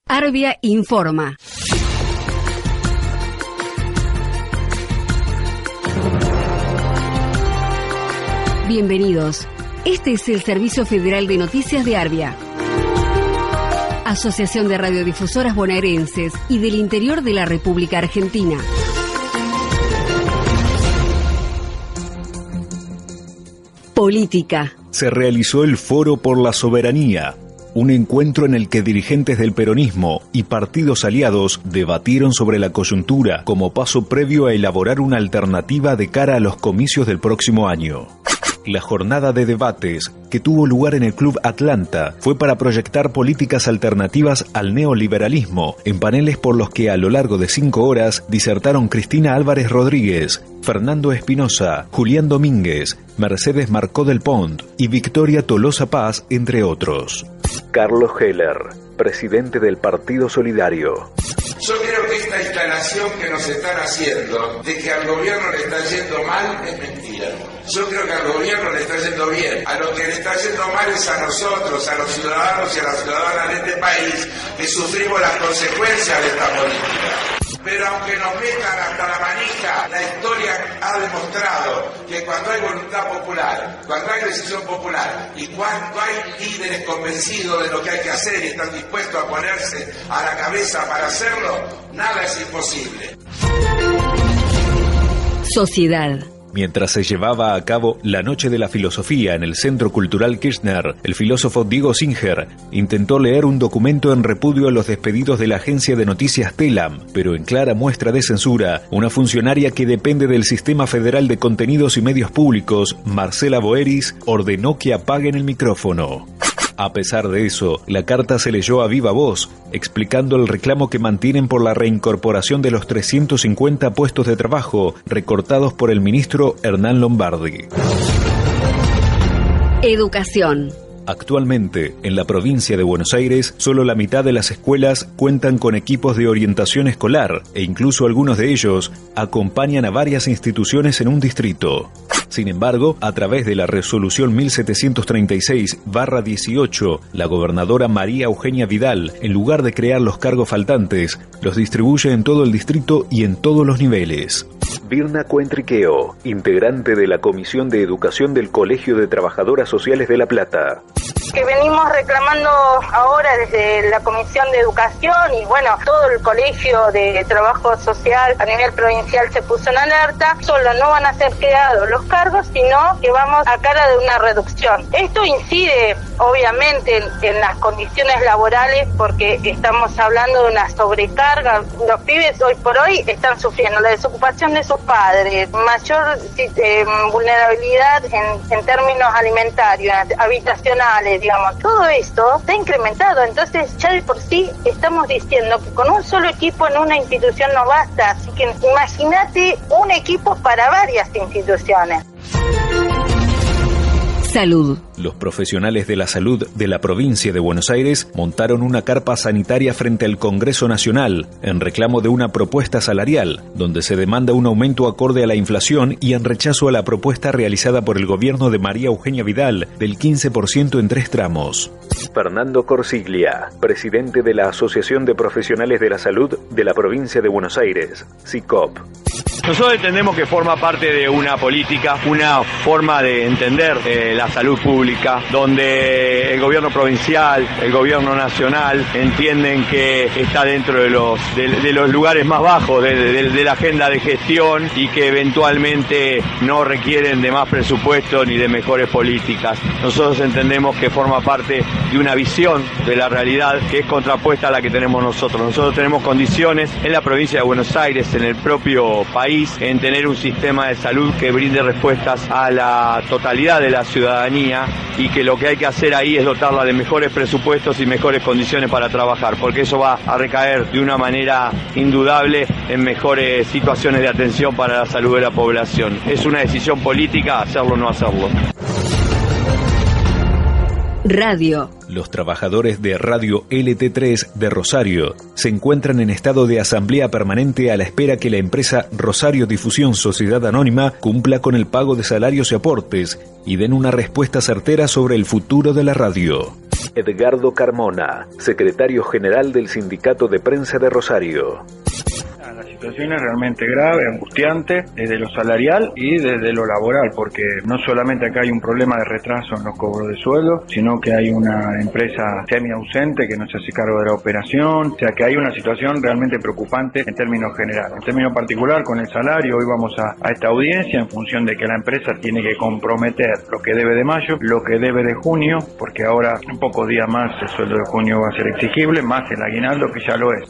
Arbia informa. Bienvenidos. Este es el Servicio Federal de Noticias de Arbia, Asociación de Radiodifusoras Bonaerenses y del Interior de la República Argentina. Política. Se realizó el Foro por la Soberanía, un encuentro en el que dirigentes del peronismo y partidos aliados debatieron sobre la coyuntura como paso previo a elaborar una alternativa de cara a los comicios del próximo año. La jornada de debates, que tuvo lugar en el Club Atlanta, fue para proyectar políticas alternativas al neoliberalismo, en paneles por los que a lo largo de 5 horas disertaron Cristina Álvarez Rodríguez, Fernando Espinosa, Julián Domínguez, Mercedes Marcó del Pont y Victoria Tolosa Paz, entre otros. Carlos Heller, presidente del Partido Solidario. Yo creo que esta instalación que nos están haciendo de que al gobierno le está yendo mal es mentira. Yo creo que al gobierno le está yendo bien. A lo que le está yendo mal es a nosotros, a los ciudadanos y a las ciudadanas de este país, que sufrimos las consecuencias de esta política. Pero aunque nos metan hasta la manija, la historia ha demostrado que cuando hay voluntad popular, cuando hay decisión popular y cuando hay líderes convencidos de lo que hay que hacer y están dispuestos a ponerse a la cabeza para hacerlo, nada es imposible. Sociedad. Mientras se llevaba a cabo la Noche de la Filosofía en el Centro Cultural Kirchner, el filósofo Diego Singer intentó leer un documento en repudio a los despedidos de la agencia de noticias Telam, pero en clara muestra de censura, una funcionaria que depende del Sistema Federal de Contenidos y Medios Públicos, Marcela Boeris, ordenó que apaguen el micrófono. A pesar de eso, la carta se leyó a viva voz, explicando el reclamo que mantienen por la reincorporación de los 350 puestos de trabajo recortados por el ministro Hernán Lombardi. Educación. Actualmente, en la provincia de Buenos Aires, solo la mitad de las escuelas cuentan con equipos de orientación escolar e incluso algunos de ellos acompañan a varias instituciones en un distrito. Sin embargo, a través de la resolución 1736/18, la gobernadora María Eugenia Vidal, en lugar de crear los cargos faltantes, los distribuye en todo el distrito y en todos los niveles. Virna Cuentriqueo, integrante de la Comisión de Educación del Colegio de Trabajadoras Sociales de La Plata. Que venimos reclamando ahora desde la Comisión de Educación y bueno, todo el Colegio de Trabajo Social a nivel provincial se puso en alerta. Solo no van a ser creados los cargos, sino que vamos a cara de una reducción. Esto incide obviamente en las condiciones laborales porque estamos hablando de una sobrecarga. Los pibes hoy por hoy están sufriendo la desocupación de sus padres, mayor vulnerabilidad en términos alimentarios, habitacionales, digamos. Todo esto se ha incrementado, entonces ya de por sí estamos diciendo que con un solo equipo en una institución no basta, así que imagínate un equipo para varias instituciones. Salud. Los profesionales de la salud de la provincia de Buenos Aires montaron una carpa sanitaria frente al Congreso Nacional en reclamo de una propuesta salarial, donde se demanda un aumento acorde a la inflación y en rechazo a la propuesta realizada por el gobierno de María Eugenia Vidal del 15% en 3 tramos. Fernando Corsiglia, presidente de la Asociación de Profesionales de la Salud de la provincia de Buenos Aires, SICOP. Nosotros entendemos que forma parte de una política, una forma de entender la salud pública, donde el gobierno provincial, el gobierno nacional entienden que está dentro de los lugares más bajos de la agenda de gestión y que eventualmente no requieren de más presupuesto ni de mejores políticas. Nosotros entendemos que forma parte de una visión de la realidad que es contrapuesta a la que tenemos nosotros. Nosotros tenemos condiciones en la provincia de Buenos Aires, en el propio país, en tener un sistema de salud que brinde respuestas a la totalidad de la ciudadanía y que lo que hay que hacer ahí es dotarla de mejores presupuestos y mejores condiciones para trabajar, porque eso va a recaer de una manera indudable en mejores situaciones de atención para la salud de la población. Es una decisión política hacerlo o no hacerlo. Radio. Los trabajadores de Radio LT3 de Rosario se encuentran en estado de asamblea permanente a la espera que la empresa Rosario Difusión Sociedad Anónima cumpla con el pago de salarios y aportes y den una respuesta certera sobre el futuro de la radio. Edgardo Carmona, secretario general del Sindicato de Prensa de Rosario. La situación es realmente grave, angustiante, desde lo salarial y desde lo laboral, porque no solamente acá hay un problema de retraso en los cobros de sueldo, sino que hay una empresa semi-ausente que no se hace cargo de la operación, o sea que hay una situación realmente preocupante en términos generales. En términos particular, con el salario, hoy vamos a esta audiencia en función de que la empresa tiene que comprometer lo que debe de mayo, lo que debe de junio, porque ahora en pocos días más el sueldo de junio va a ser exigible, más el aguinaldo que ya lo es.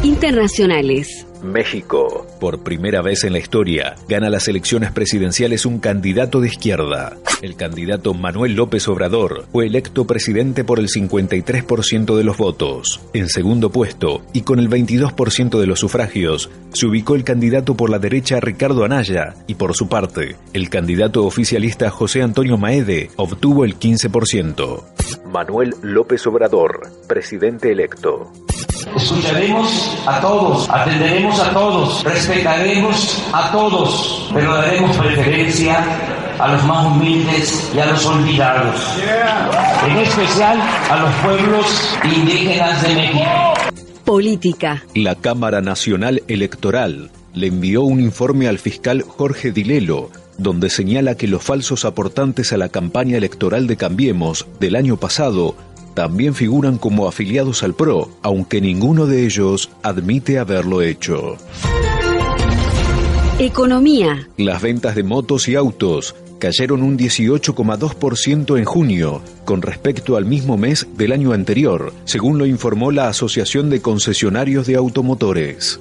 Internacionales. México. Por primera vez en la historia, gana las elecciones presidenciales un candidato de izquierda. El candidato Manuel López Obrador fue electo presidente por el 53% de los votos. En segundo puesto, y con el 22% de los sufragios, se ubicó el candidato por la derecha Ricardo Anaya, y por su parte, el candidato oficialista José Antonio Maede obtuvo el 15%. Manuel López Obrador, presidente electo. Escucharemos a todos, atenderemos a todos, respetaremos a todos, pero daremos preferencia a los más humildes y a los olvidados, en especial a los pueblos indígenas de México. Política. La Cámara Nacional Electoral le envió un informe al fiscal Jorge Dilelo, donde señala que los falsos aportantes a la campaña electoral de Cambiemos del año pasado también figuran como afiliados al PRO, aunque ninguno de ellos admite haberlo hecho. Economía. Las ventas de motos y autos cayeron un 18,2% en junio, con respecto al mismo mes del año anterior, según lo informó la Asociación de Concesionarios de Automotores.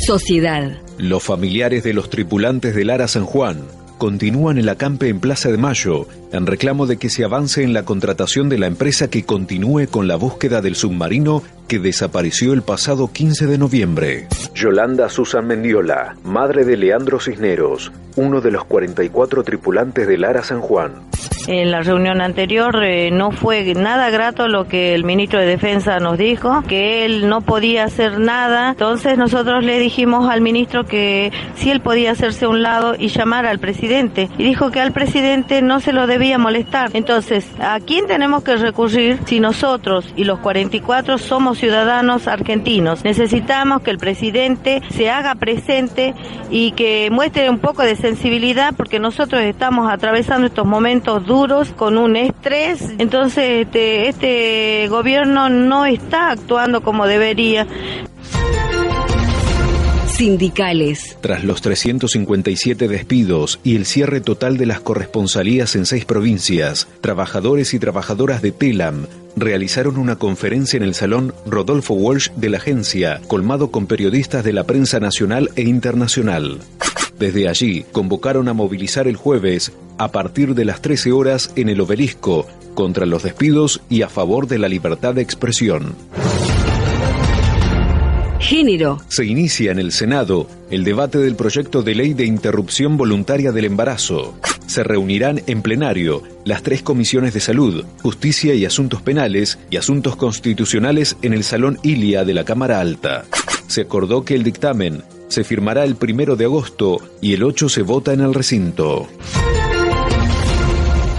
Sociedad. Los familiares de los tripulantes del Ara San Juan continúan el acampe en Plaza de Mayo en reclamo de que se avance en la contratación de la empresa que continúe con la búsqueda del submarino que desapareció el pasado 15 de noviembre. Yolanda Susan Mendiola, madre de Leandro Cisneros, uno de los 44 tripulantes del Ara San Juan. En la reunión anterior no fue nada grato lo que el ministro de Defensa nos dijo, que él no podía hacer nada. Entonces nosotros le dijimos al ministro que sí él podía hacerse a un lado y llamar al presidente. Y dijo que al presidente no se lo debía molestar. Entonces, ¿a quién tenemos que recurrir si nosotros y los 44 somos ciudadanos argentinos? Necesitamos que el presidente se haga presente y que muestre un poco de sensibilidad, porque nosotros estamos atravesando estos momentos duros con un estrés. Entonces este gobierno no está actuando como debería. Sindicales. Tras los 357 despidos y el cierre total de las corresponsalías en 6 provincias, trabajadores y trabajadoras de Telam realizaron una conferencia en el Salón Rodolfo Walsh de la agencia, colmado con periodistas de la prensa nacional e internacional. Desde allí, convocaron a movilizar el jueves, a partir de las 13 horas, en el Obelisco, contra los despidos y a favor de la libertad de expresión. Género. Se inicia en el Senado el debate del proyecto de ley de interrupción voluntaria del embarazo. Se reunirán en plenario las 3 comisiones de Salud, Justicia y Asuntos Penales y Asuntos Constitucionales en el Salón Ilia de la Cámara Alta. Se acordó que el dictamen se firmará el 1 de agosto y el 8 se vota en el recinto.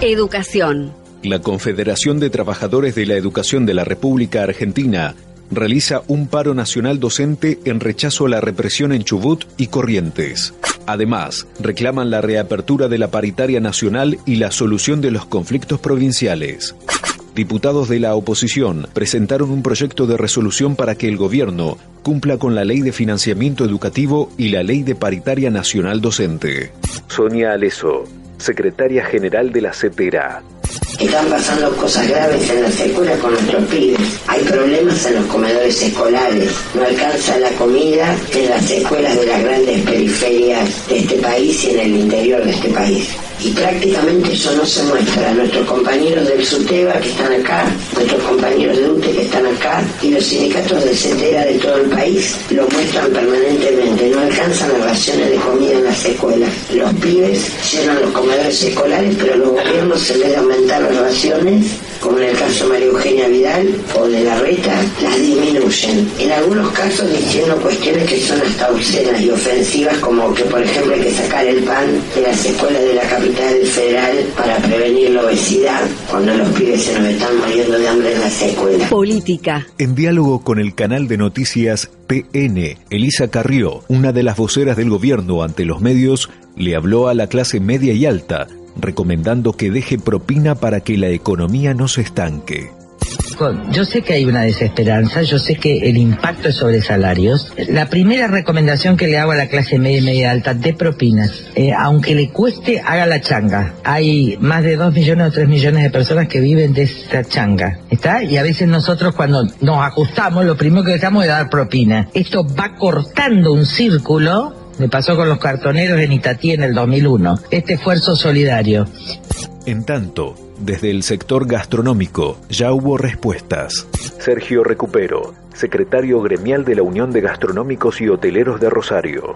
Educación. La Confederación de Trabajadores de la Educación de la República Argentina realiza un paro nacional docente en rechazo a la represión en Chubut y Corrientes. Además, reclaman la reapertura de la paritaria nacional y la solución de los conflictos provinciales. Diputados de la oposición presentaron un proyecto de resolución para que el gobierno cumpla con la Ley de Financiamiento Educativo y la Ley de Paritaria Nacional Docente. Sonia Aleso, secretaria general de la CETERA. Están pasando cosas graves en las escuelas con nuestros pibes. Hay problemas en los comedores escolares. No alcanza la comida en las escuelas de las grandes periferias de este país y en el interior de este país. Y prácticamente eso no se muestra. A nuestros compañeros del SUTEBA que están acá, nuestros compañeros de UTE que están acá y los sindicatos de CETERA de todo el país lo muestran permanentemente. No alcanzan las raciones de comida en las escuelas. Los pibes llenan los comedores escolares, pero los gobiernos, en vez de aumentar las raciones, como en el caso de María Eugenia Vidal o de Larreta, las disminuyen. En algunos casos diciendo cuestiones que son hasta obscenas y ofensivas, como que por ejemplo hay que sacar el pan de las escuelas de la capital federal para prevenir la obesidad, cuando los pibes se nos están muriendo de hambre en las escuelas. Política. En diálogo con el canal de noticias TN, Elisa Carrió, una de las voceras del gobierno ante los medios, le habló a la clase media y alta, recomendando que deje propina para que la economía no se estanque. Yo sé que hay una desesperanza, yo sé que el impacto es sobre salarios. La primera recomendación que le hago a la clase media y media alta, de propinas. Aunque le cueste, haga la changa. Hay más de 2 millones o 3 millones de personas que viven de esta changa, ¿está? Y a veces nosotros cuando nos ajustamos, lo primero que dejamos es dar propina. Esto va cortando un círculo. Me pasó con los cartoneros en Itatí en el 2001. Este esfuerzo solidario. En tanto, desde el sector gastronómico ya hubo respuestas. Sergio Recupero, secretario gremial de la Unión de Gastronómicos y Hoteleros de Rosario.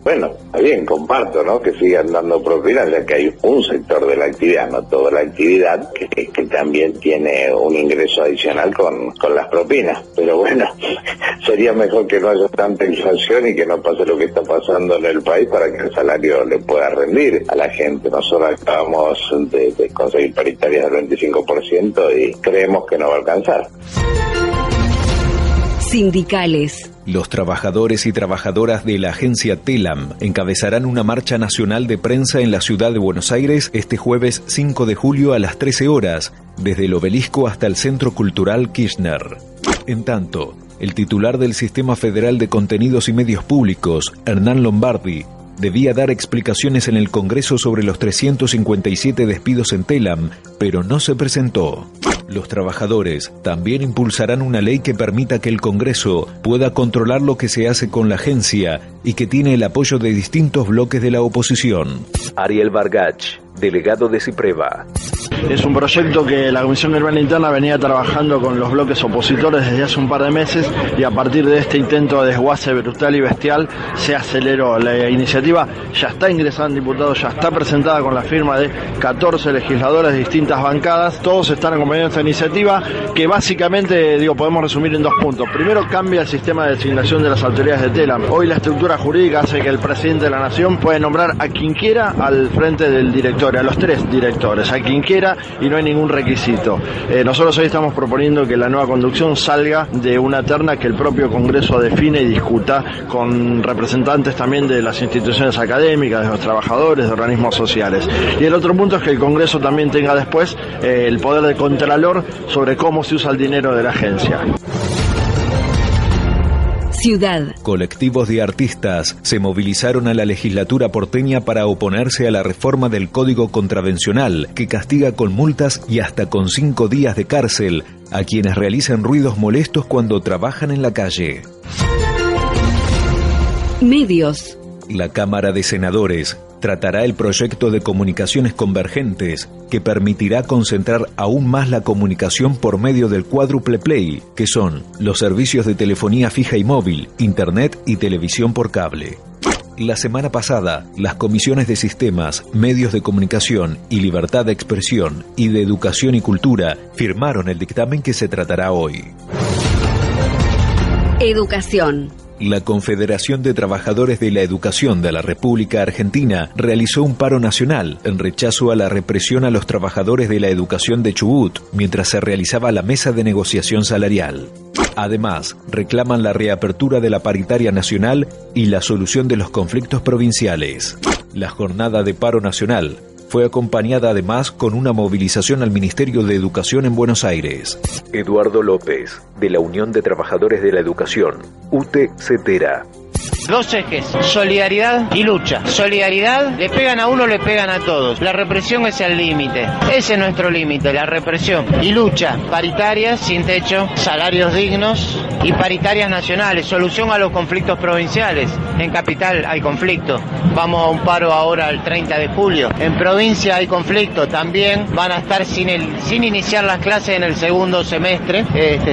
Bueno, está bien, comparto, ¿no? Que sigan dando propinas, ya que hay un sector de la actividad, no toda la actividad, que también tiene un ingreso adicional con las propinas. Pero bueno, sería mejor que no haya tanta inflación y que no pase lo que está pasando en el país para que el salario le pueda rendir a la gente. Nosotros acabamos de conseguir paritarias del 25% y creemos que no va a alcanzar. Sindicales. Los trabajadores y trabajadoras de la agencia TELAM encabezarán una marcha nacional de prensa en la ciudad de Buenos Aires este jueves 5 de julio a las 13 horas, desde el Obelisco hasta el Centro Cultural Kirchner. En tanto, el titular del Sistema Federal de Contenidos y Medios Públicos, Hernán Lombardi, debía dar explicaciones en el Congreso sobre los 357 despidos en TELAM, pero no se presentó. Los trabajadores también impulsarán una ley que permita que el Congreso pueda controlar lo que se hace con la agencia y que tiene el apoyo de distintos bloques de la oposición. Ariel Bargach, delegado de Cipreva. Es un proyecto que la Comisión Gremial Interna venía trabajando con los bloques opositores desde hace un par de meses y a partir de este intento de desguace brutal y bestial se aceleró. La iniciativa ya está ingresada en diputados, ya está presentada con la firma de 14 legisladores de distintas bancadas. Todos están acompañando esta iniciativa que básicamente, podemos resumir en 2 puntos. Primero, cambia el sistema de designación de las autoridades de TELAM. Hoy la estructura jurídica hace que el presidente de la Nación puede nombrar a quien quiera al frente del directorio, a los 3 directores, a quien quiera, y no hay ningún requisito. Nosotros hoy estamos proponiendo que la nueva conducción salga de una terna que el propio Congreso define y discuta con representantes también de las instituciones académicas, de los trabajadores, de organismos sociales. Y el otro punto es que el Congreso también tenga después el poder de contralor sobre cómo se usa el dinero de la agencia. Ciudad. Colectivos de artistas se movilizaron a la legislatura porteña para oponerse a la reforma del Código Contravencional, que castiga con multas y hasta con 5 días de cárcel a quienes realizan ruidos molestos cuando trabajan en la calle. Medios. La Cámara de Senadores tratará el proyecto de comunicaciones convergentes que permitirá concentrar aún más la comunicación por medio del cuádruple play, que son los servicios de telefonía fija y móvil, internet y televisión por cable. La semana pasada, las comisiones de sistemas, medios de comunicación y libertad de expresión y de educación y cultura firmaron el dictamen que se tratará hoy. Educación. La Confederación de Trabajadores de la Educación de la República Argentina realizó un paro nacional en rechazo a la represión a los trabajadores de la educación de Chubut mientras se realizaba la mesa de negociación salarial. Además, reclaman la reapertura de la paritaria nacional y la solución de los conflictos provinciales. La jornada de paro nacional fue acompañada además con una movilización al Ministerio de Educación en Buenos Aires. Eduardo López, de la Unión de Trabajadores de la Educación, UTE Cetera. 2 ejes, solidaridad y lucha. Solidaridad, le pegan a uno, le pegan a todos. La represión es el límite. Ese es nuestro límite, la represión. Y lucha, paritarias, sin techo, salarios dignos y paritarias nacionales. Solución a los conflictos provinciales. En Capital hay conflicto. Vamos a un paro ahora el 30 de julio. En provincia hay conflicto. También van a estar sin iniciar las clases en el segundo semestre.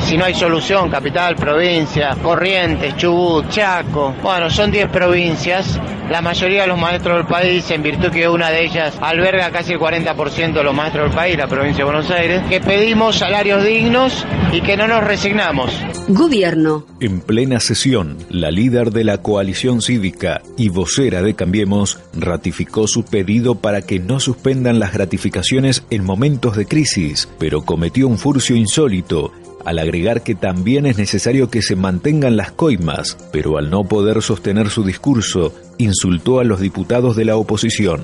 Si no hay solución, Capital, provincia, Corrientes, Chubut, Chaco. Bueno, Bueno, son 10 provincias, la mayoría de los maestros del país, en virtud que una de ellas alberga casi el 40% de los maestros del país, la provincia de Buenos Aires, que pedimos salarios dignos y que no nos resignamos. Gobierno. En plena sesión, la líder de la coalición cívica y vocera de Cambiemos ratificó su pedido para que no suspendan las gratificaciones en momentos de crisis, pero cometió un furcio insólito al agregar que también es necesario que se mantengan las coimas, pero al no poder sostener su discurso, insultó a los diputados de la oposición.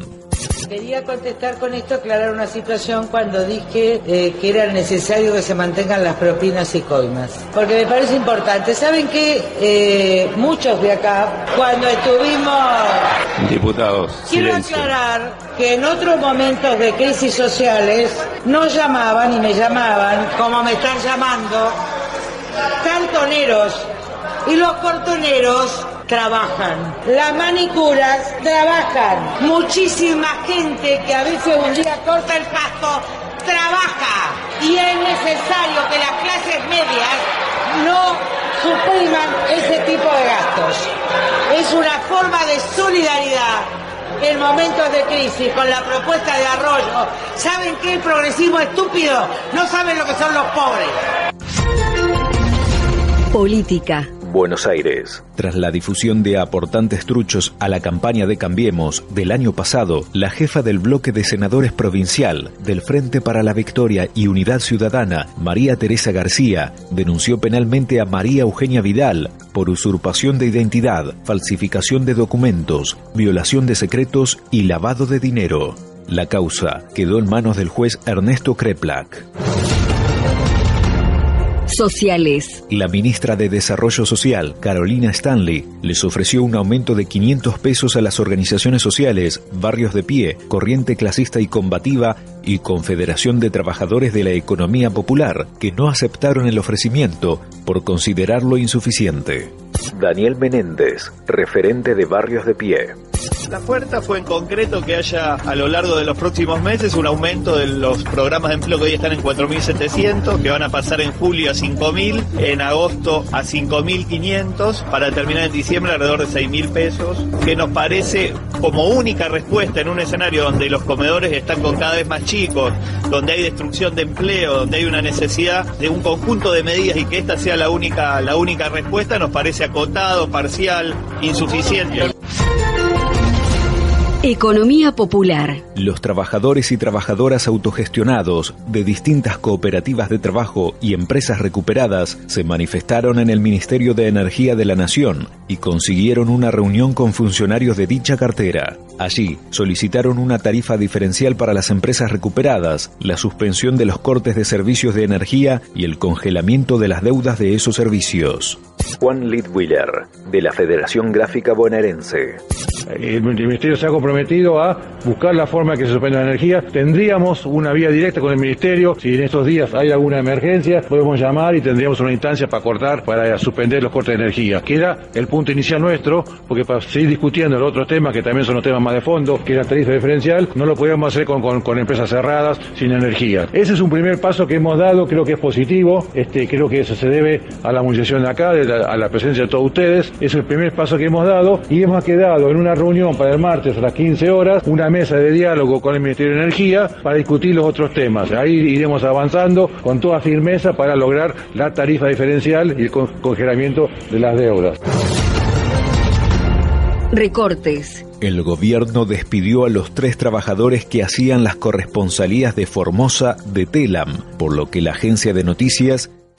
Quería contestar con esto, aclarar una situación cuando dije que era necesario que se mantengan las propinas y coimas, porque me parece importante. ¿Saben qué? Muchos de acá, cuando estuvimos... Diputados, quiero silencio. aclarar que en otros momentos de crisis sociales nos llamaban y me llamaban, como me están llamando, cartoneros, y los cartoneros trabajan, las manicuras trabajan, muchísima gente que a veces un día corta el pasto trabaja, y es necesario que las clases medias no supriman ese tipo de gastos. Es una forma de solidaridad en momentos de crisis con la propuesta de Arroyo. ¿Saben qué? El progresismo estúpido, no saben lo que son los pobres. Política. Buenos Aires. Tras la difusión de aportantes truchos a la campaña de Cambiemos del año pasado, la jefa del bloque de senadores provincial del Frente para la Victoria y Unidad Ciudadana, María Teresa García, denunció penalmente a María Eugenia Vidal por usurpación de identidad, falsificación de documentos, violación de secretos y lavado de dinero. La causa quedó en manos del juez Ernesto Kreplak. Sociales. La ministra de Desarrollo Social, Carolina Stanley, les ofreció un aumento de 500 pesos a las organizaciones sociales, Barrios de Pie, Corriente Clasista y Combativa y Confederación de Trabajadores de la Economía Popular, que no aceptaron el ofrecimiento por considerarlo insuficiente. Daniel Menéndez, referente de Barrios de Pie. La oferta fue en concreto que haya a lo largo de los próximos meses un aumento de los programas de empleo que hoy están en 4.700, que van a pasar en julio a 5.000, en agosto a 5.500, para terminar en diciembre alrededor de 6.000 pesos, que nos parece como única respuesta en un escenario donde los comedores están con cada vez más chicos, donde hay destrucción de empleo, donde hay una necesidad de un conjunto de medidas y que esta sea la única respuesta, nos parece acotado, parcial, insuficiente. Economía popular. Los trabajadores y trabajadoras autogestionados de distintas cooperativas de trabajo y empresas recuperadas se manifestaron en el Ministerio de Energía de la Nación y consiguieron una reunión con funcionarios de dicha cartera. Allí solicitaron una tarifa diferencial para las empresas recuperadas, la suspensión de los cortes de servicios de energía y el congelamiento de las deudas de esos servicios. Juan Lidwiller, de la Federación Gráfica Bonaerense. El Ministerio se ha comprometido a buscar la forma de que se suspenda la energía. Tendríamos una vía directa con el Ministerio. Si en estos días hay alguna emergencia, podemos llamar y tendríamos una instancia para cortar, para suspender los cortes de energía. Que era el punto inicial nuestro, porque para seguir discutiendo los otros temas, que también son los temas más de fondo, que es la tarifa diferencial, no lo podíamos hacer con empresas cerradas, sin energía. Ese es un primer paso que hemos dado, creo que es positivo. Creo que eso se debe a la movilización de acá, a la presencia de todos ustedes. Es el primer paso que hemos dado y hemos quedado en una reunión para el martes a las 15 horas, una mesa de diálogo con el Ministerio de Energía para discutir los otros temas. Ahí iremos avanzando con toda firmeza para lograr la tarifa diferencial y el congelamiento de las deudas. Recortes. El gobierno despidió a los 3 trabajadores que hacían las corresponsalías de Formosa de Telam, por lo que la agencia de noticias